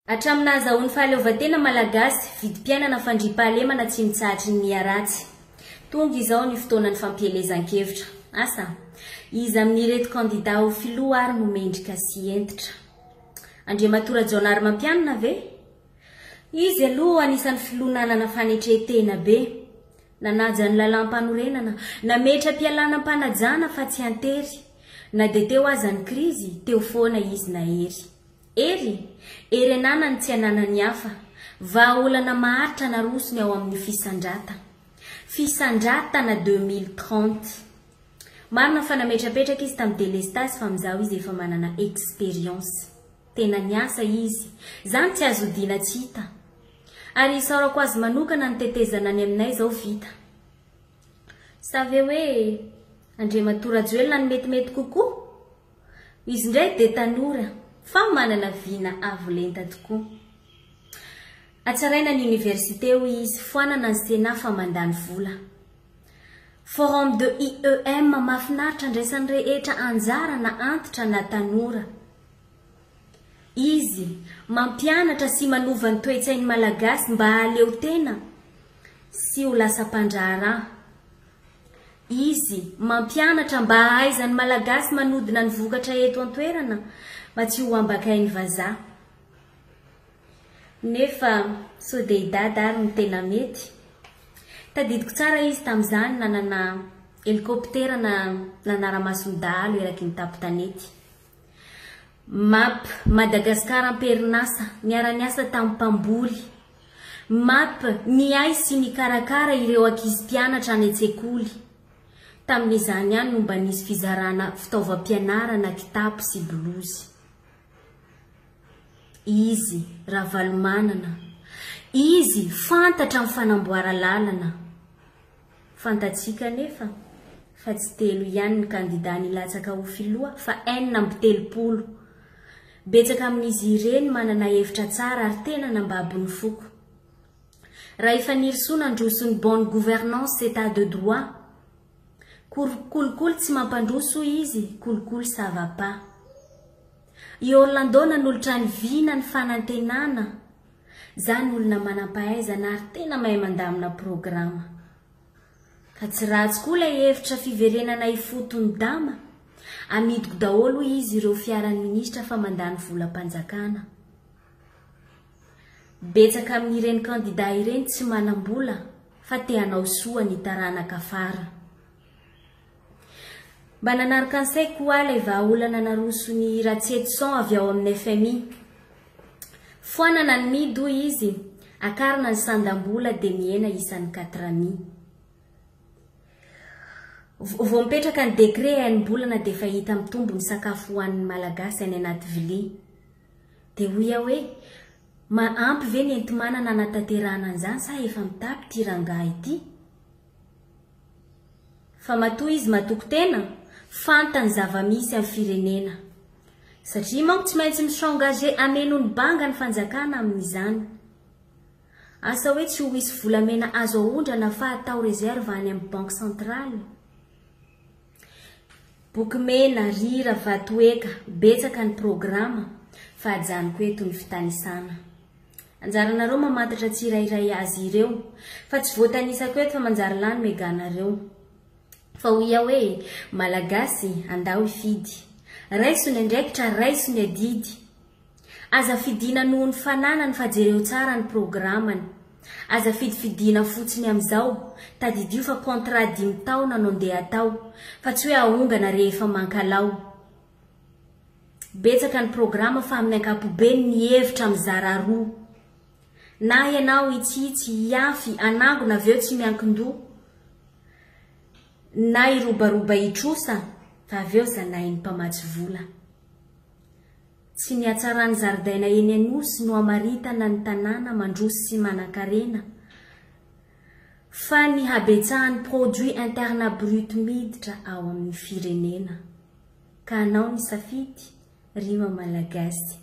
Hatraminazahoany fahaleovan-tena malagasy vidim-piainana fandriam-pahalemana tsy mitsahatra ny miaratsy. Tonga izao ny fotoanan'ny fampielezan-kevitra. Asa, izy amin'ireto kandida ho filoha ary no mendrika sy entitra. Andriamatora Jaonary Mampianina ve? Izy aloha anisan'ny filoha nanana fanetretena be. Nanaja ny lalam-panorenana, nametra-pialanam-panajana fa tsy antery. Na de teo aza ny krizy, teo foana izy na ery ananany tsy ananany hafa, vahaolana maharitra narosony ao amin'ny fisandratana 2030. Marina fa nametrapetraka izy tamin'ny délestage fa amin'izao izy efa manana expérience. Tena niasa izy, zany tsy azo dina tsy hita. Ary isaorako azy manokana ny tetezana any aminay zao vita. Savez hoe Andriamatora Joelina ny metimety kokoa? Izy ndray de tanora, fa manana vina avo lenta tokoa. Atsaraina ny université ho izy, foanana ny Sénat fa mandany vola. Forum de IEM mahafinaritra andraisan'ny rehetra anjara na antitra na tanora. Izy mampianatra sy manova ny toe-tsainy malagasy mba haleo tena sy ho lasa mpandraharaha. Izy mampianatra mba hahaizany malagasy manodina ny vokatra eto an-toerana mba tsy ho ambakainy vazaha. Nefa sao de hidady ary ny tena mety. Tadidiko tsara izy tamin'izany nanana helikoptera nanara-masondalo eraky ny tapo-tanety. MAP Madagasikara am-perinasa niara-niasa tamin'ny mpamboly. MAP niay sy nikarakara ireo ankizy mpianatra any an-tsekoly. Tamin'izany ihany no mba nisy fizarana fitaovam-pianarana kitapo sy blozy. Izy ravalomanana. Izy fantatra amin'ny fanamboara lalana. Fantatsika nefa fa tsy telo ihany ny kandida nilatsaka ho filoha fa 4 betsaka amin'izy ireny manana hevitra tsara ary tena nambabo ny foko. Raha efa nirisoa nandroso ny bonne gouvernance état de droit. Kolokolo tsy mampandroso izy, kolokolo ça va pas. I Orlando nanolotra ny vina ny fanantenana. Zany olona manam-pahaizana ary tena mahay mandamina programa. Ka tsy ratsy koa ilay hevitra fiverenana ifotony dama. Amidiko daholo izy ireo fiaran'ny ministra fa mandany volam-panjakana. Betsaka amin'ireny kandida ireny tsy manam-bola fa te hanao soa ny taranaka afara. Mba nanaraka an'isay koa ilay vahaolana naroso ny Ratsetson avy ao amin'ny FMI. Foanana ny mido izy, akarina ny sandam-bola de miena isan'ny 4,000. Vao mipetraka ny dekre hain'ny-bolana de fa hita mitombo ny sakafo hoan'ny malagasy any anaty vilia. De hoia hoe, ampy ve ny enti-manana nanatanterahana an'izany sa efa mitapy ty rangahy ity? Fa matoa izy matoko tena, fantany zava-misy amin'ny firenena. Satria manko tsy maintsy misengage ameno ny banga ny fanjakana amin'izany. Asa hoe tsy ho hisy volamena azo ahondrana fa atao reserve any amin'ny banque centrale. Boky mena, rira, vatoeka, betsaka ny programa fa ajanoko eto ny fitanisana. Anjaranareo mamantatra tsirairay azy ireo fa tsy voatanisako eto fa manjary lany meganareo. Fa hoia hoe malagasy andao ifidy. Raisony andraikitra, raisony adidy. Aza fidina noho ny fananany fa jereo tsara ny programany. Aza fidina fotsiny amin'izao, tadidio fa contrat 5 taona no ndeha atao, fa tsy hoe ahongana rehefa mankalao. Betsaka ny programa fa amin'ny ankapobeny ny hevitra mizara roa. Na ianao itsitsy, hiafy, anangona aveo tsy miankin-doha. Na irobaroba itrosa, fa aveo zanahin'ny mpamatsy vola. Tsy niatsarany zaridaina eny Anosy no amaritana ny tanàna mandroso sy manan-karena. Fa ny habetsahan'ny produit interne brut miditra ao amin'ny firenena. Ka anao ny safidy, rima malagasy.